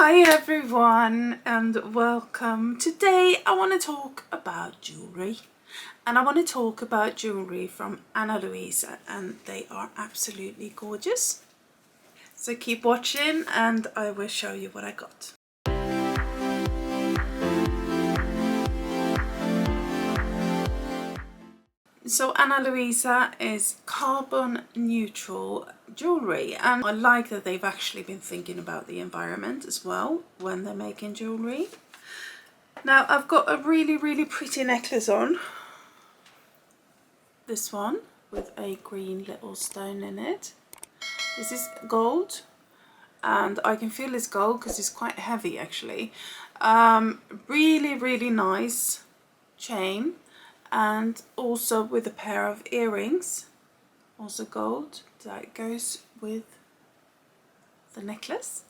Hi everyone and welcome. Today I want to talk about jewellery, and I want to talk about jewellery from Ana Luisa, and they are absolutely gorgeous. So keep watching and I will show you what I got. So Ana Luisa is carbon neutral jewellery, and I like that they've actually been thinking about the environment as well when they're making jewellery. Now I've got a really pretty necklace on. This one with a green little stone in it. This is gold, and I can feel it's gold because it's quite heavy actually. Really nice chain, and also with a pair of earrings, also gold, that goes with the necklace.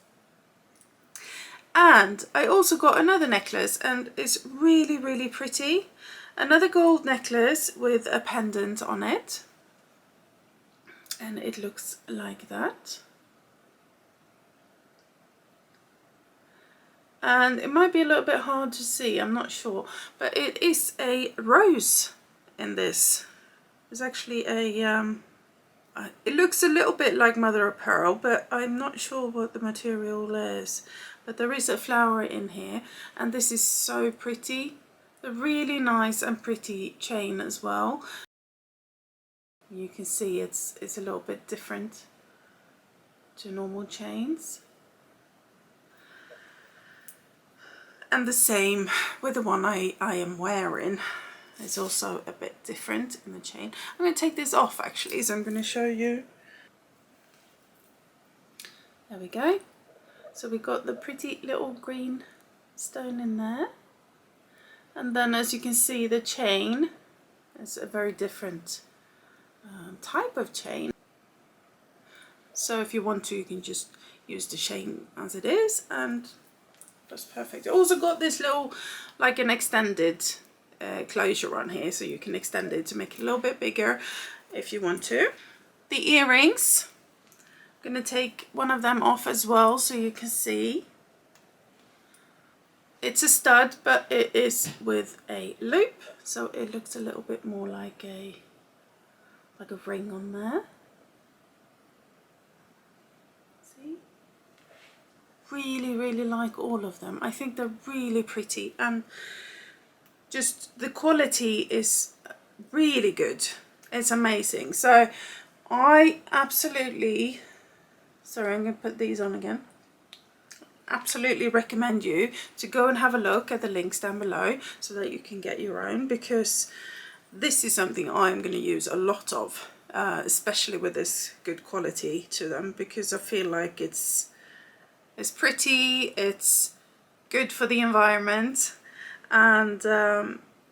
And I also got another necklace, and it's really pretty. Another gold necklace with a pendant on it, and it looks like that. And it might be a little bit hard to see, I'm not sure, but it is a rose in this. It's actually a it looks a little bit like mother of pearl, but I'm not sure what the material is. But there is a flower in here, and this is so pretty. A really nice and pretty chain as well. You can see it's a little bit different to normal chains. And the same with the one I am wearing. It's also a bit different in the chain. I'm going to take this off actually, so I'm going to show you. There we go. So we got the pretty little green stone in there. And then as you can see, the chain is a very different type of chain. So if you want to, you can just use the chain as it is, and that's perfect. It also got this little, like an extended closure on here, so you can extend it to make it a little bit bigger if you want to. The earrings, I'm going to take one of them off as well so you can see. It's a stud, but it is with a loop, so it looks a little bit more like a ring on there. See? Really like all of them. I think they're really pretty, and just the quality is really good. It's amazing. So I absolutely, sorry, I'm going to put these on again. Absolutely recommend you to go and have a look at the links down below so that you can get your own, because this is something I'm going to use a lot of, especially with this good quality to them, because I feel like it's pretty, it's good for the environment, and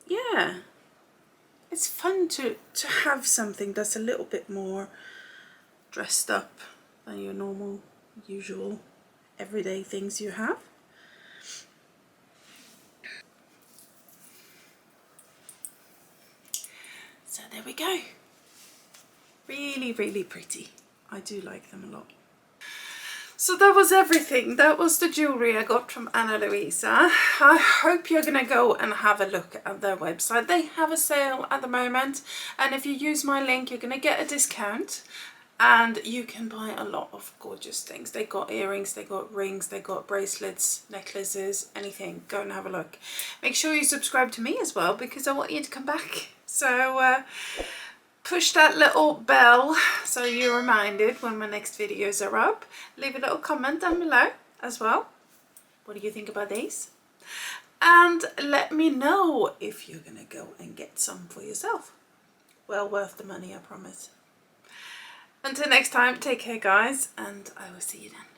yeah, it's fun to have something that's a little bit more dressed up than your normal, usual, everyday things you have. So there we go. Really pretty. I do like them a lot. So that was everything. That was the jewellery I got from Ana Luisa. I hope you're going to go and have a look at their website. They have a sale at the moment, and if you use my link you're going to get a discount, and you can buy a lot of gorgeous things. They got earrings, they got rings, they got bracelets, necklaces, anything. Go and have a look. Make sure you subscribe to me as well, because I want you to come back. So push that little bell so you're reminded when my next videos are up. Leave a little comment down below as well. What do you think about these? And let me know if you're gonna go and get some for yourself. Well worth the money, I promise. Until next time, take care guys, and I will see you then.